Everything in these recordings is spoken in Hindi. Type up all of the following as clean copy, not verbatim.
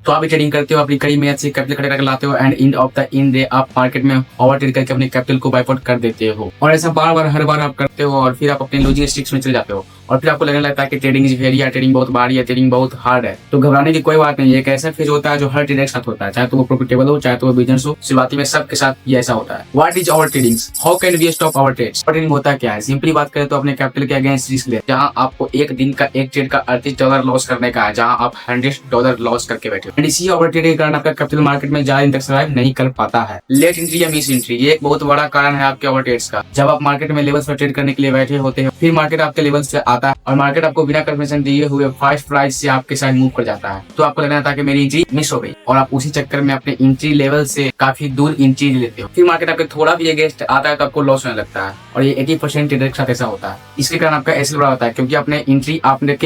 तो आप भी ट्रेडिंग करते हो, अपनी कड़ी मेहनत से कैपिटल खड़े करके लाते हो and end of the in day आप मार्केट में ओवर ट्रेड करके अपने कैपिटल को वाइप आउट कर देते हो। और ऐसा बार बार हर बार आप करते हो और फिर आप अपने लॉजिस्टिक्स में चले जाते हो और फिर आपको लगने लगता है कि ट्रेडिंग इज वेरी है, ट्रेडिंग बहुत भारी है, ट्रेडिंग बहुत हार्ड है। तो घबराने की कोई बात नहीं है। एक ऐसा फेज होता है जो हर ट्रेडर के साथ होता है, चाहे तो वो प्रॉफिटेबल हो चाहे तो वो बिजनेस हो, शुरुआती में सबके साथ ये ऐसा होता है। What is over trading, how can we stop over trades. Over trading होता क्या है, सिंपली बात करें तो अपने कैपिटल के अगेंस्ट रिस्क ले, जहां आपको एक दिन का एक ट्रेड का $38 लॉस करने का है, जहां आप $100 लॉस करके बैठे हो। इसी ओवर ट्रेडिंग के कारण आपका कैपिटल मार्केट में ज्यादा दिन तक सर्वाइव नहीं कर पाता है। लेट एंट्री या मिस एंट्री, ये एक बहुत बड़ा कारण है आपके ओवर ट्रेड्स का। जब आप मार्केट में लेवल्स पर ट्रेड करने के लिए बैठे होते हैं, फिर मार्केट आपके लेवल्स पे आता है और मार्केट आपको बिना कंफर्मेशन दिए हुए 5 प्राइस से आपके साइड मूव कर जाता है, तो आपको लगना था कि मेरी एंट्री मिस हो गई और आप उसी चक्कर में अपने एंट्री लेवल से काफी दूर एंट्री लेते हो। फिर मार्केट आपके थोड़ा भी अगेंस्ट आता है तो आपको लॉस होने लगता है और ये 80% ट्रेडर के साथ ऐसा होता है। इसके कारण आपका एसएल बड़ा होता है क्योंकि आपने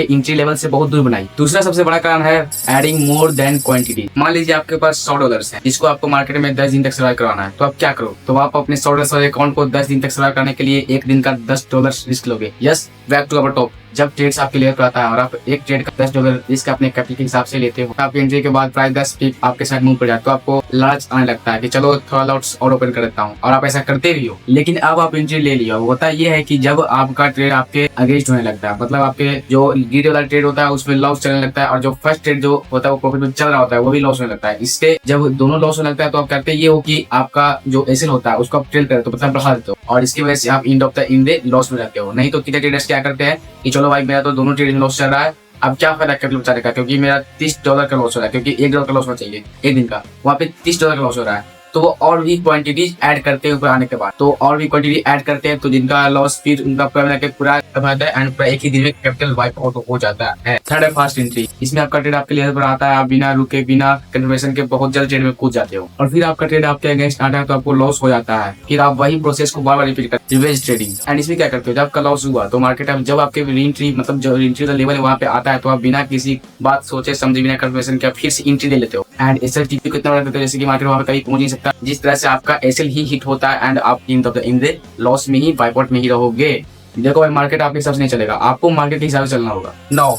एंट्री लेवल से बहुत दूर बनाई। दूसरा सबसे बड़ा कारण है एडिंग मोर देन क्वांटिटी। मान लीजिए आपके पास $100 है जिसको आपको मार्केट में 10 दिन तक सर्वाइव करवाना है, तो आप क्या करो, तो आप अपने $100 वाले अकाउंट को 10 दिन तक सर्वाइव करने के लिए एक दिन का $10 रिस्क लोगे। Yes, back to our top. जब ट्रेड्स आपके लिए आता है और आप एक ट्रेड का $10 रिस्क अपने कैपिटल के हिसाब से लेते हो, आपकी एंट्री के बाद प्राइस 10 पिप आपके साथ मूव कर जाए तो आपको लालच आने लगता है कि चलो थोड़ा लॉट्स और ओपन कर देता हूँ, और आप ऐसा करते भी हो। लेकिन अब आप एंट्री ले लिया, होता ये है कि जब आपका ट्रेड आपके अगेंस्ट होने लगता है, मतलब आपके जो लीड वाला ट्रेड होता है उसमें लॉस चलने लगता है और जो फर्स्ट ट्रेड जो होता है वो प्रॉफिट में चल रहा होता है वो भी लॉस होने लगता है। इससे जब दोनों लॉस होने लगता है तो आप करते ये हो कि आपका जो एसएल होता है उसको आप ट्रेड करते हो, मतलब बढ़ा देते हो, और इसकी वजह से आप end of the in day loss में जाते हो। नहीं तो कितने ट्रेडर्स क्या करते हैं कि चलो भाई मेरा तो दोनों ट्रेडिंग लॉस चल रहा है, अब क्या फायदा कैपिटल बचाने का, क्योंकि मेरा $30 का लॉस हो रहा है, क्योंकि $1 का लॉस होना चाहिए एक दिन का, वहाँ पे $30 का लॉस हो रहा है, तो वो और भी क्वांटिटीज ऐड करते हैं ऊपर आने के बाद, तो और भी क्वांटिटी ऐड करते हैं तो जिनका लॉस फिर उनका पूरा है एंड पूरा एक ही दिन में कैपिटल वाइप आउट हो जाता है। थर्ड है फास्ट एंट्री। इसमें आपका ट्रेड आपके लेवल पर आता है, आप बिना रुके बिना कंफर्मेशन के बहुत जल्द ट्रेड में कूद जाते हो और फिर आपका ट्रेड आपके अगेंस्ट आता है तो आपको लॉस हो जाता है। फिर आप वही प्रोसेस को बार बार रिपीट करते हैं, रिवेंज ट्रेडिंग। एंड इसमें क्या करते हो, जब आपका लॉस हुआ तो मार्केट जब आपके रीएंट्री मतलब जो रीएंट्री का लेवल है वहाँ पे आता है तो आप बिना किसी बात सोचे समझे बिना कंफर्मेशन के फिर से एंट्री ले लेते हो एंड एसएल टीपी को इतना बड़ा करते हो जैसे कि मार्केट वहाँ पे कहीं पहुंच नहीं सकता। जिस तरह से आपका एसएल ही हिट होता है एंड आप इन द लॉस में ही वाइप आउट में ही रहोगे। देखो भाई, मार्केट आपके हिसाब से नहीं चलेगा, आपको मार्केट के हिसाब से चलना होगा। Now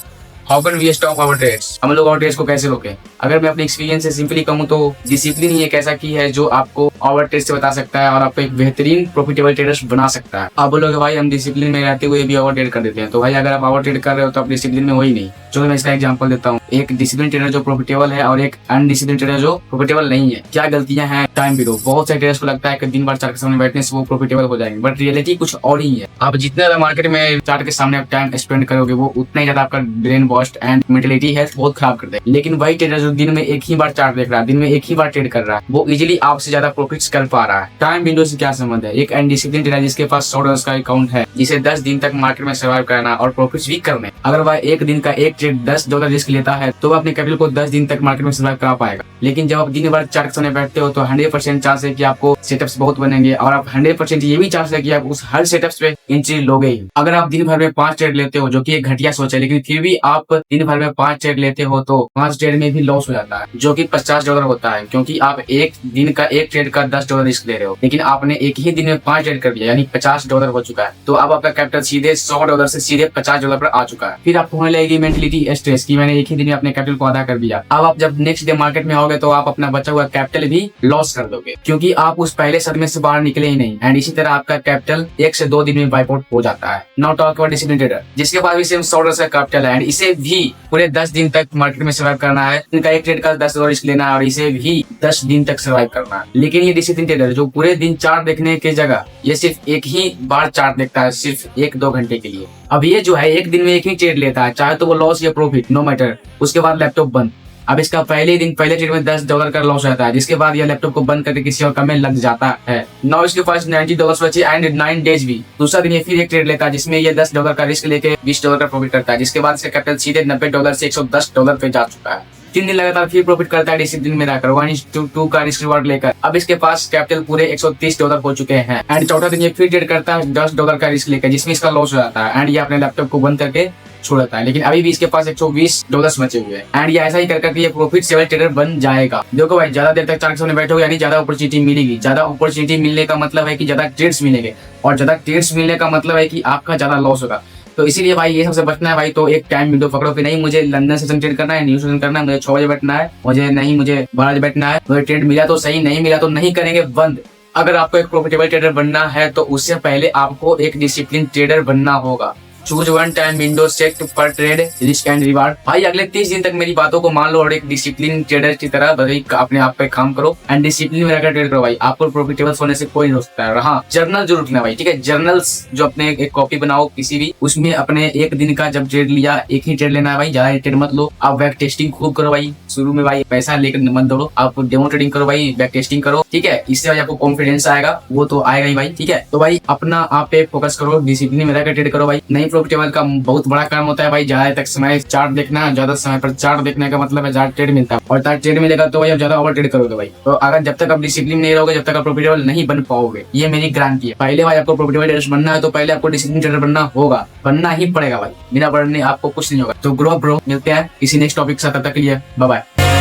how can we stop our trades, हम लोग आवर ट्रेड्स को कैसे रोकें। अगर मैं अपने एक्सपीरियंस से सिंपली कहूँ तो डिसिप्लिन ही एक ऐसा की है जो आपको आवर ट्रेड से बता सकता है और आपको एक बेहतरीन प्रॉफिटेबल ट्रेडर्स बना सकता है। आप बोलोगे भाई हम डिसिप्लिन में रहते हुए भी ओवर ट्रेड कर देते हैं, तो भाई अगर आप ओवर ट्रेड कर रहे हो तो आप डिसिप्लिन में हो ही नहीं। चलो मैं इसका एग्जांपल देता हूँ, एक डिसिप्लिन ट्रेडर जो प्रॉफिटेबल है और एक अनडिसिप्लिन ट्रेडर जो प्रॉफिटेबल नहीं है, क्या गलतियां हैं टाइम बिलो। बहुत सारे ट्रेडर्स को लगता है कि दिन भर चार्ट के सामने बैठने से वो प्रॉफिटेबल हो जाएंगे, बट रियलिटी कुछ और ही है। आप जितना ज्यादा मार्केट में चार्ट के सामने आप टाइम स्पेंड करोगे वो उतना ही ज्यादा आपका brain wash and mentality health बहुत खराब कर देगा। लेकिन वही ट्रेडर जो दिन में एक ही बार चार्ट देख रहा है, दिन में एक ही बार ट्रेड कर रहा है, वो इजीली आपसे ज्यादा प्रॉफिट्स कर पा रहा है। टाइम विंडो से क्या संबंध है, एक अनडिसिप्लिन ट्रेडर जिसके पास $100 का अकाउंट है जिसे 10 दिन तक मार्केट में सर्वाइव करना और प्रॉफिट्स भी करने, अगर वह एक दिन का एक ट्रेड $10 रिस्क लेता है तो वह अपने कैपिटल को 10 दिन तक मार्केट में सर्वाइव करा पाएगा। लेकिन जब आप दिन भर चार्ट के सामने बैठते हो तो 100% चांस है कि आपको सेटअप्स बहुत बनेंगे और आप 100% ये भी चांस है कि आप उस हर सेटअप्स पे एंट्री लोगे ही। अगर आप दिन भर में 5 ट्रेड लेते हो जो कि एक घटिया सोच है, लेकिन फिर भी आप दिन भर में 5 ट्रेड लेते हो तो 5 ट्रेड में भी लॉस हो जाता है जो कि $50 होता है, क्योंकि आप एक दिन का एक ट्रेड का $10 रिस्क ले रहे हो, लेकिन आपने एक ही दिन में 5 ट्रेड कर दिया यानी $50 हो चुका है। तो अब आपका कैपिटल सीधे $100 से सीधे $50 पर आ चुका है। फिर आपको होने लगेगी मेंटलिटी स्ट्रेस की मैंने एक ही दिन में अपने कैपिटल को अदा कर दिया। अब आप जब नेक्स्ट डे मार्केट में आओगे तो आप अपना बचा हुआ कैपिटल भी लॉस कर दोगे क्योंकि आप उस पहले सदमे से बाहर निकले ही नहीं एंड इसी तरह आपका कैपिटल 1 से 2 दिन में वाइप आउट हो जाता है। Now talk about discipline trader जिसके पास भी सेम $100 का कैपिटल है एंड इसे भी पूरे 10 दिन तक मार्केट में सर्वाइव करना है, इनका एक ट्रेड का $10 रिस्क लेना है और इसे भी 10 दिन तक सर्वाइव करना है। लेकिन ये डिसिप्लिन ट्रेडर जो पूरे दिन चार्ट देखने के जगह ये सिर्फ एक ही बार चार्ट देखता है, सिर्फ 1-2 घंटे के लिए। अब ये जो है एक दिन में एक ही ट्रेड लेता है, चाहे तो वो लॉस या प्रॉफिट नो मैटर, उसके बाद लैपटॉप बंद। अब इसका पहले दिन पहले ट्रेड में $10 का लॉस रहता है, जिसके बाद यह लैपटॉप को बंद करके किसी और काम में लग जाता है। नाउ इसके पास $90 बचे एंड 9 डेज भी। दूसरा दिन ये फिर एक ट्रेड लेता है जिसमें ये $10 का रिस्क लेके $20 का प्रॉफिट करता है, जिसके बाद इसका कैपिटल सीधे $90 से $110 पे जा चुका है। 3 दिन लगातार फिर प्रॉफिट करता है डिसिप्लिन में रहकर 1:2 का रिस्क रिवार्ड लेकर। अब इसके पास कैपिटल पूरे $130 हो चुके हैं एंड चौथा दिन ये फिर ट्रेड करता है $10 का रिस्क लेकर जिसमें इसका लॉस हो जाता है एंड ये अपने लैपटॉप को बंद करके छोड़ देता है। लेकिन अभी भी इसके पास $120 बचे हुए हैं एंड ये ऐसा ही करके ये प्रॉफिट सेवल ट्रेडर बन जाएगा। देखो भाई, ज्यादा देर तक चार्ट के सामने बैठोगे यानी ज्यादा अपॉर्चुनिटी मिलेगी। ज्यादा अपॉर्चुनिटी मिलने का मतलब है कि ज्यादा ट्रेड्स मिलेंगे और ज्यादा ट्रेड्स मिलने का मतलब है कि आपका ज्यादा लॉस होगा। तो इसीलिए भाई ये सबसे बचना है भाई। तो एक टाइम विंडो पकड़ो कि नहीं मुझे लंदन सेशन ट्रेड करना है, न्यू सेशन करना है, मुझे 6 बजे बैठना है, मुझे 12 बजे बैठना है। मुझे ट्रेड मिला तो सही, नहीं मिला तो नहीं करेंगे बंद। अगर आपको एक प्रॉफिटेबल ट्रेडर बनना है तो उससे पहले आपको एक डिसिप्लिन ट्रेडर बनना होगा। Choose one time window set पर ट्रेड, रिस्क एंड रिवार्ड। भाई अगले 30 दिन तक मेरी बातों को मान लो और एक डिसिप्लिन ट्रेडर की तरह भाई अपने आप पे काम करो एंड डिसिप्लिन में रहकर ट्रेड करो भाई। आपको प्रॉफिटेबल होने से कोई नहीं हो सकता है। हाँ, जर्नल जरूर लिखना भाई, ठीक है। जर्नल्स जो अपने एक कॉपी बनाओ किसी भी, उसमें अपने एक दिन का जब ट्रेड लिया एक ही ट्रेड लेना है भाई, ज्यादा ट्रेड मत लो। आप बैक टेस्टिंग खूब करो भाई, शुरू में भाई पैसा लेकर मत दौड़ो, आप डेमो ट्रेडिंग करो भाई, बैक टेस्टिंग करो, ठीक है। इससे भाई आपको कॉन्फिडेंस आएगा, वो तो आएगा ही भाई, ठीक है। तो भाई अपना आप पे फोकस करो, डिसिप्लिन में रहकर ट्रेड करो भाई। नहीं प्रॉफिटेबल का बहुत बड़ा काम होता है भाई ज्यादा तक समय चार्ट देखना, ज्यादा समय पर चार्ट देखने का मतलब है ज्यादा ट्रेड मिलता है, और ज्यादा ट्रेड मिलेगा तो भाई आप ज्यादा ओवर ट्रेड करोगे भाई। तो अगर जब तक आप डिसिप्लिन नहीं रहोगे, जब तक आप प्रॉफिटेबल नहीं बन पाओगे, ये मेरी गारंटी है। पहले भाई आपको प्रॉफिटेबल ट्रेडर बनना है तो पहले आपको डिसिप्लिन ट्रेडर बनना होगा, बनना ही पड़ेगा भाई, बिना पढ़ने आपको कुछ नहीं होगा। तो ग्रो मिलते हैं किसी नेक्स्ट टॉपिक के साथ, तब तक के लिए बाय बाय।